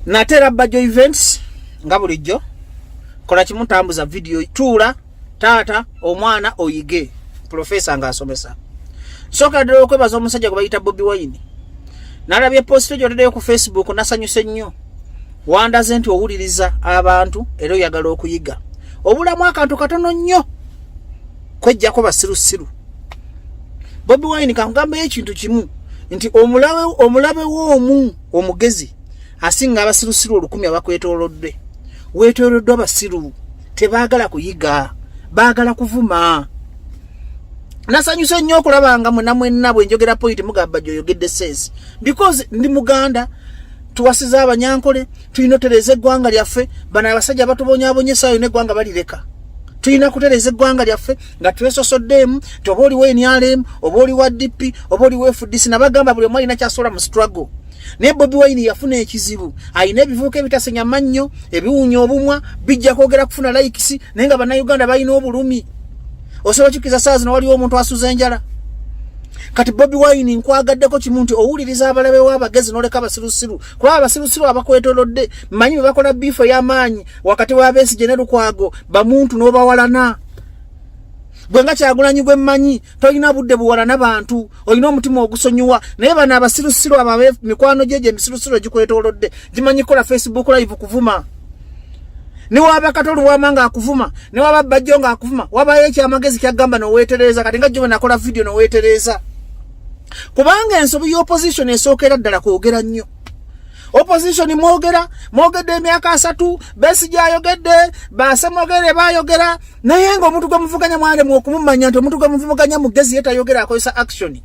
natera Bajjo events nga bulijjo kola kimu tambuza video tula tata omwana oyige professor nga asomesa soka dero kwebaza omusajja kubayita Bobi Wine nalabye post jotedde ku Facebook nasanyuse nnyo wandaze nti owuliriza abantu era oyagala okuyiga obulamu akantu katono nnyo kwejjako basirusiru Bobi Wine kangamba ekintu kimu nti omulabe w'omu omugezi asinga abasirusiru 1000 abakwetoolodde wetooloddwa abasiru tebaagala kuyiga baagala kuvuma nasanyuse nnyo okulabanga mwenna bwe njogera point mugamba joyogedde sense because ndi Muganda tuwasiza abanyankole tulina otereza eggwanga lyaffe bana abasajja batubonyaabonyesa ayo n'eggwanga balireka tulina kutereza eggwanga lyaffe nga twesosoddemu toba oli NRM oba oli wa DP oba oli wa FDC nabagamba buli omu alina kyasobola mu struggle naye Bobi Wine yafuna ekizibu alina ebivuuka ebitasenya mannyo ebiwunya obumwa bijja kwogera kufuna likes naye nga bannayuganda balina obulumi osobola kikiza saa zino waliwo omuntu asuza enjala kati Bobi Wine nkwagaddeko kimu nti owuliriza abalabe w'abagezi n'oleka abasirusiru kuba abasirusiru abakwetoolodde mmanyi bwe bakola biifo y'amaanyi wakati wa Besigye ne Lukwago bamuntu n'obawalana bwe nga Kyagulanyi gwe mmanyi tolina budde buwalana bantu olina omutima ogusonyiwa naye bano abasirusiru ababe mikwano gye emisirusiru gikwetoolodde gimanyi kola Facebook live kuvuma ni waba Katolu wamanga akuvuma ni waba Bajjo nga akuvuma waba ekyamagezi kyagamba n'oweetereza kati nga gye nakola video n'oweetereza kubanga ensobi y'opposition esookera ddala kwogera nnyo opposition mwogedde emyaka 3 Besigye ayogedde Basemogere bayogera naye ng'omuntu gwe muvuganya mwalemu okumumanya nti omuntu gwe muvuganya mugezi yetayogera akozesa action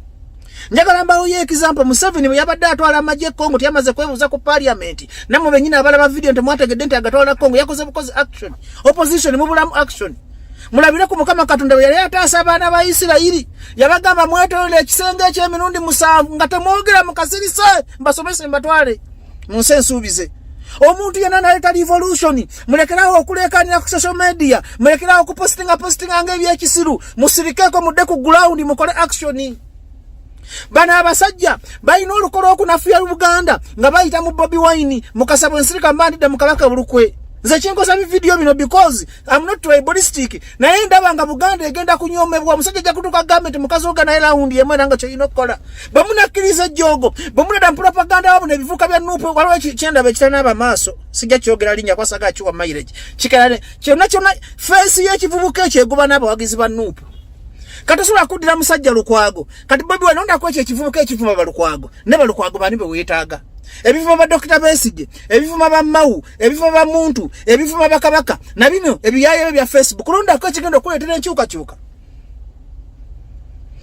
njagala mbawo ye example Museveni bwe yabadde atwala amagye Kongo tyamaze kwebuuza ku parliament namwe benyina abalaba video ntemwategedde nti agatwala Kongo yakoze bukozi action opposition mubulamu action mulabire ku Mukama Katonda yali ataasa abaana ba Isirayiri yabagamba mwetoolera ekisenge eky'emirundi 7 nga temwogera mukasirise mbasomese mbatwale munsi ensuubize omuntu yena naleta revolution mulekeraho okulekanira ku social media mulekeraho kupostinga ng'ebyekisiru musirikeko mudde ku ground mukole action bana abasajja balina olukolo okunafuya Uganda nga bayita mu Bobi Wine mukasaba ensirika mbandidde mu Kabaka Bulukwe nze kinkosa video bino because I'm not tribalistic naye ndaba nga Buganda egenda kunyoomebwa musajja ajja kutuuka government mukazi oga naye lawundi yemwe nanga kyolina okukola bwe munakkiriza ejjoogo bwe munada propaganda wabo n'ebivuuka bya Nuupu waliwo kyendaba ekitanaaba maaso sijja kyogera linnya kwasaga kiwa mileage kikalane kyonna face y'ekivubuka ekyo egoba n'abawagizi ba Nuupu katosobola kuddira musajja Lukwago kati Bobi Wine ondako ekyo ekivubuka ekivuma Balukwago ne Balukwago bani be weetaaga ebivuma ba Dr. Besigye ebivuma ba Mau ebivuma ba Muntu ebivuma ba Kabaka na bino ebiyaye bya Facebook ondako ekigenda okuleetera enkyukakyuka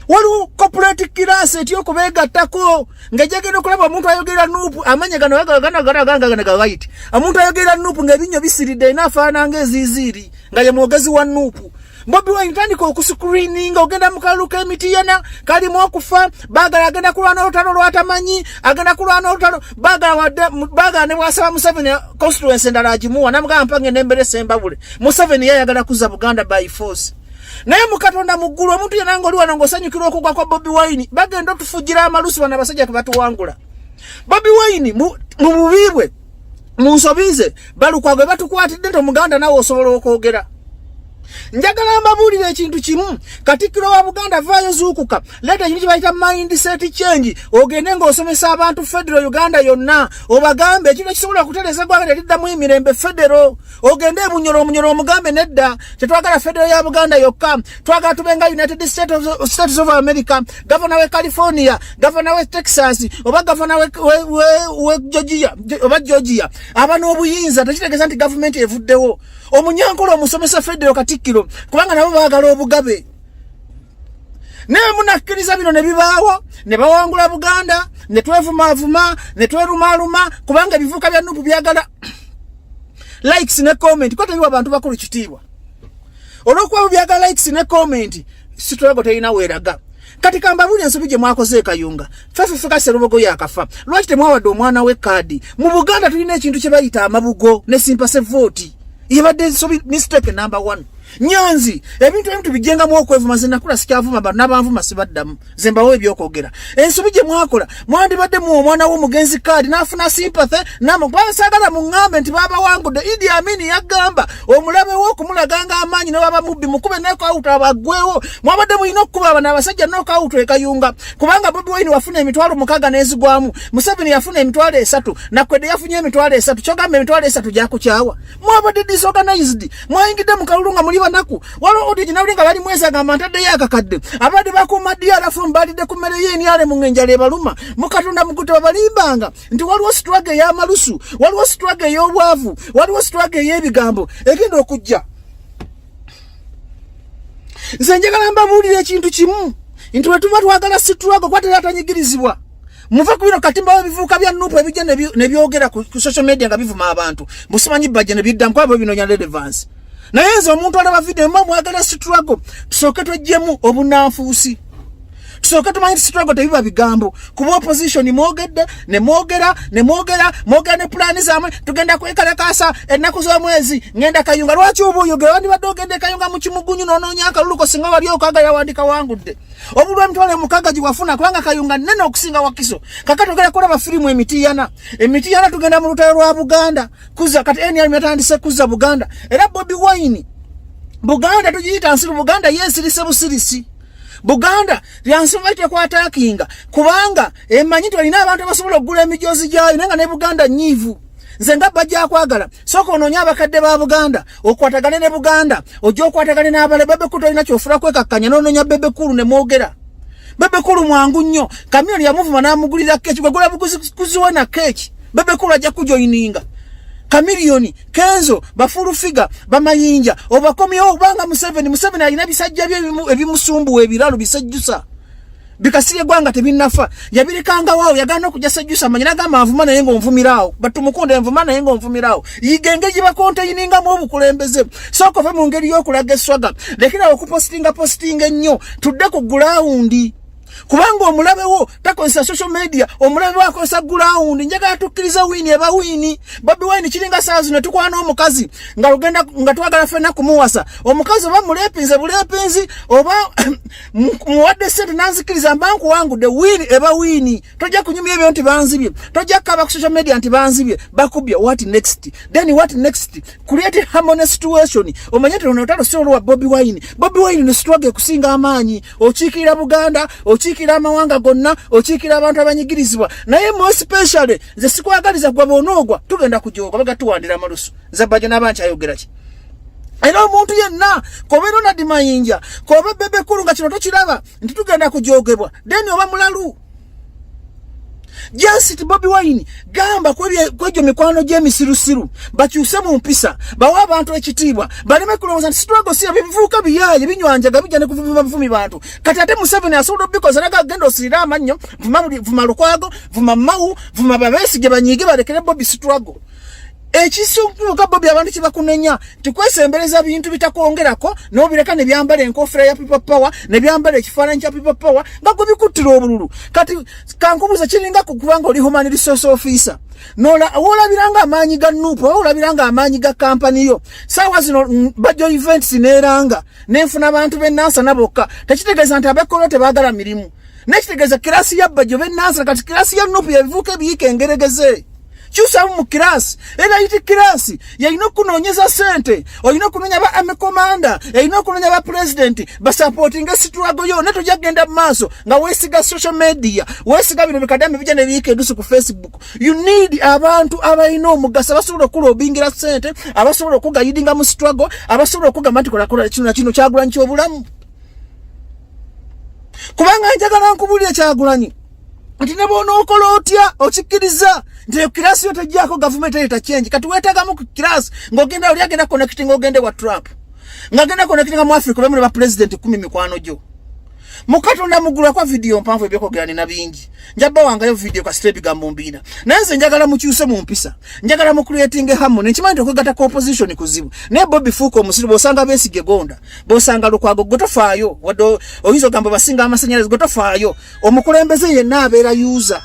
waliwo corporate class etyokubeegattako ng'ejagenda okulaba omuntu ayogera Nuupu amanya gano gana white omuntu ayogera Nuupu ng'ebinnyo bisiridde inaafaana ng'eziiziiri nga ye mwogezi wa Nuupu Bobi Wine tandika okuscreening ogenda mukaluka emitiyana kalimu okufa bagala agenda kulwana olutalo lwatamanyi agenda kulwana olutalo bagala ne bwasaba Museveni constituency endala agimuwa namugamba mpange n'embere sembabule Museveni yayagala kuza Buganda by force naye mukatonda muggulu omuntu yena ng'oli wano ng'osanyukirwa okugwa kwa Bobi Wine bagenda otufugira amalusi bano abasajja tebatuwangula Bobi Wine mu bubibwe mu nsobize Balukwagwe batukwatidde nti Omuganda nawe osobola okwogera njagala mbabuulira ekintu kimu Katikkiro wa Buganda vaayo zuukuka leeta ekintu kibayita mindset change ogende ng'osomesa abantu federal Uganda yonna obagambe ekintu ekisobola okutereza eggwanga teriddamu emirembe federal ogende Bunyoro omugambe nedda tetwagala federal ya Buganda yokka twagala tubenga United States of America governor we California governor we Texas oba governor we Georgia aba n'obuyinza tekitegeeza nti government evuddewo omunyankolo omusomesa federal Katikkiro kubanga nabo baagala obugabe naye munakkiriza bino ne bibaawo ne bawangula Buganda ne twevumaavuma ne twerumaaluma kubanga ebivuuka bya Nuupu byagala likes ne comment ko tebiwa abantu bakulu kitiibwa olw'okuba byagala likes ne comment situlago terina weeraga kati kambabuli ensobi gye mwakoze ekayunga fefe Kaserubogo yakafa lwaki temwawadde omwana we kaadi mu Buganda tulina ekintu kye bayita amabugo ne simpase vote yabadde ensobi mistake number 1 Nyanzi ebintu bijenga mu okwevuma ze nakula sikyavuma abantu n'abanvuma sibaddamu zembawo ebyokwogera ensobi gye mwakola mwandibadde mu omwana w'omugenzi kaadi n'afuna sympathy basagala mu ŋŋambe nti babawangudde Idi Amin yagamba omulabe w'okumulaganga amaanyi ne baba mubbi mukube nekawuto abaggwewo mwabadde mulina okukuba abana abasajja nokawuto ekayunga kubanga Bobi Wine wafuna emitwalo 6 n'ezigwamu Museveni yafuna emitwalo 3 nakwedde yafunye emitwalo 3 kyogamba emitwalo 3 gyakukyawa mwabadde disorganized mwayingidde mu kalulu nga muli banaku waliwo original nga bali mwezi agamba ntadde yakakadde abadde bakuuma DRF mbalidde ku mmere y'eniale mu ngenjala ebaluma mukatunda mukute babalimbanga nti waliwo struggle ey'amalusu waliwo struggle ey'obwavu waliwo struggle ey'ebigambo egenda okujja nze njagala mbabuulira ekintu kimu nti bwe tuba twagala struggle kwatera atanyigirizibwa muva ku bino katimba w'ebivuuka bya Nuupu ebijja ne byogera ku social media nga bivuma abantu musimanyi Bajjo ne biddamu kwabo bino nya relevance naye nze omuntu alaba video mba mwagala struggle tusooke tweggyemu obunanfuusi tusooke tumanyi struggle tebiba bigambo kuba opposition mwogedde ne mwogera ne plani zaamwe tugenda kwekalakasa ennaku z'omwezi ngenda kayunga lwaki oba oyogera wandibadde ogende kayunga mu kimugunyu n'onoonya akalulu singa wali okaaga yawandika wangudde obulwa emitwalo 6 giwafuna kubanga kayunga nnene okusinga wakiso kakati tugenda kulaba firimu emitiiyana tugenda mu lutalo lwa Buganda kuza kati NRM yatandise kuza Buganda era Bobi Wine Buganda tugiyita nsiru Buganda yesirise busirisi Buganda lyansoma tekwatakinga kubanga emanyi tulina abantu abasobola okugula emijozi gyayo nenga ne Buganda nyivu nze nga Bajjo akwagala soko onoonya abakadde ba Buganda okwatagane ne Buganda ojja okwatagane n'abale Bebekulu tolina kyofuna kwekakkanya n'onoonya Bebekulu ne mwogera Bebekulu mwangu nnyo kamyoni yamuvuma n'amugulira keeki gwegula bukuziwe na keeki Bebekulu ajja kujoyininga Kamiliyoni, Kenzo, bafuru figa, bamayinja, obakomyewo kubanga Museveni alina bisajja bye ebimusumbu ebiralu bisajjusa. Bikasiye gwanga tebinnafa. Yabirikanga wao yagana okujja sajjusa manyina gamba nvuma naye ngo nvumirawo. Batumukunde nvuma naye ngo nvumirawo. Yigenge giba containinga mu obukulembeze. Soko fe mu ngeri y'okulaga eswaga. Lekera okupostinga ennyo. Tudde ku ground. Kubanga omulabe wo takozesa social media omulabe wako sa ground njagala tukkiriza wini eba wini Bobi Wine kiringa saazi ne tukwana omukazi nga lugenda nga twagala fena kumuwasa omukazi oba bulepinzi oba muwadde sente nanzikiriza mbanku wangu de wini eba wini tojja kunyumya ebyo nti banzibye tojja kaba ku social media nti banzibye bakubye what next create harmony situation omanyete onotalo solo wa Bobi Wine ne struggle kusinga amaanyi okiikira Buganda okiikira amawanga gonna okiikira abantu abanyigirizibwa naye mo especially ze sikwagaliza gwa bonoogwa tugenda kujoga baga tuwandira amalusu za Bajjo n'abantu ayogera ki era omuntu yenna kobero na dimayinja kobe Bebekulu nga kino tokiraba nti tugenda kujogebwa then oba mulalu Just Bobi Wine gamba kwejo mikwano gy'emisirusiru bakyuse mu mpisa bawa abantu ekitiibwa baleme kulowooza nti struggle si ebivuuka biyaye binywanjaga bijja ne kuvuma buvumi bantu kati ate Museveni asobola because naga genda osirira amannyo vuma Lukwago vuma Mawu vuma Besigye banyiige balekere Bobi struggle ekisuuka Bobi abantu kibakunenya tukwesembereza bintu bitakongerako n'obireka ne byambala enkofera ya people power ne byambala ekifaananyi kya people power nga gwe bikuttira obululu kati kankubuza kiringa kubanga oli human resource officer olabiranga amaanyi ga Nuupu olabiranga amaanyi ga kampani yo saawa zino Bajjo events neeranga nenfuna abantu b'ennansa nabokka tekitegeeza nti abekkolo tebaagala mirimu nekitegeeza kirasi ya Bajjo b'ennansa kati kirasi ya Nuupu yebivuuka ebiyiika engeregeze Chusa mu kirasi era iti kirasi yalina okunoonyeza sente olina okunoonya ba army commander yalina okunoonya ba president basupportinga struggle yo ne tojja genda mu maaso nga weesiga social media weesiga bino bikadambe bijja ne biyiika edusu ku Facebook you need abantu abalina omugaso abasobola okulobingira sente abasobola okugayidinga mu struggle abasobola okugamba nti kola kino Kyagulanyi ky'obulamu kubanga njagala nkubulira Kyagulanyi nti ne bw'onookola otya okikkiriza nti kirasi yo tejjaako gavumenti ereeta change kati weetaagamu ku kirasi ng'ogenda oli agenda connecting ogende wa Trump ng'agenda connectinga mu Africa bemule ba president 10 mikwano gyo mukatonda mugula kwa video mpanvu ebyokogera nina bingi njabba wangayo video ka step gambo mbina nanze njagala mukyuse mu mpisa njagala mu creating harmony nkimanyi okugata ko opposition kuzibu ne Bobi Fuko omusiru bosanga Besigye gonda bosanga Lukwago gotofaayo wado oyizo gambo basinga amasanyalaze gotofaayo omukulembeze yenna abeera user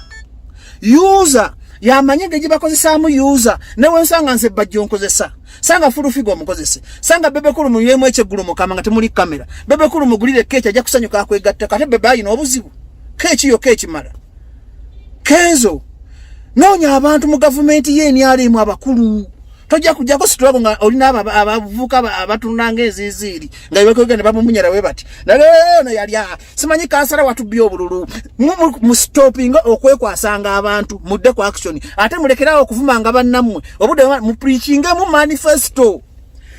yamanye geji bakozesaamu user newe nsanga nse Bajjo nkozesa sanga fulu figo mukozese sanga bebe kulu mu yemu ekyegulu mukama nga temuli kamera bebe kulu mugulire kecha ajja kusanyuka akwegatta kate bebe ayina obuzibu kechi yo kechi mara Kenzo nonya abantu mu government yeni alimu abakulu tojja kujjako struggle nga olina abavuka abatundanga eziziri nga yebekogenda bamumunyera we bati naleno yali simanyi kansala watubbi obululu mu stopping okwekwasanga abantu mudde ku action ate mulekerawo okuvumanga bannammwe obudde mu preaching mu manifesto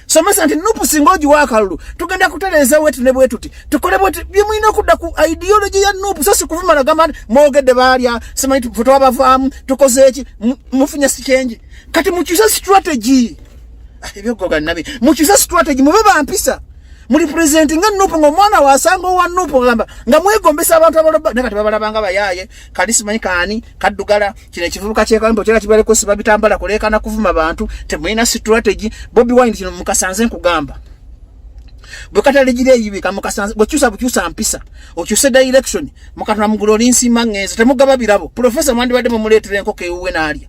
somesa nti nupu singoji wakalulu tugenda kutereza wetu ne bwetuti tukole bwetu byemuyina okudda ku ideology ya nupu so sikuvuma na gamba mwogedde balya simanyi tufoto abavaamu tukoze eki mufunya change kati mukyusa strategy ebyo goga nabi mukyusa strategy mube bampisa muli presenting nga nupu ng'omwana wasanga wa nupu nga mwegombesa abantu abaloba nakati babalabanga bayaye kali simanyi kani kaddugala kino kivubuka kyekalimbo kyera kibaleko sibabitambala kulekana kuvuma abantu temuyina strategy Bobi Wine kino mukasanze nkugamba bukatale gire yibika mukasanze bukyusa mpisa okyuse direction mukatuna muguloli nsima ngeza temugaba birabo professor mwandi badde mu muletere enkoko ewuwe nalya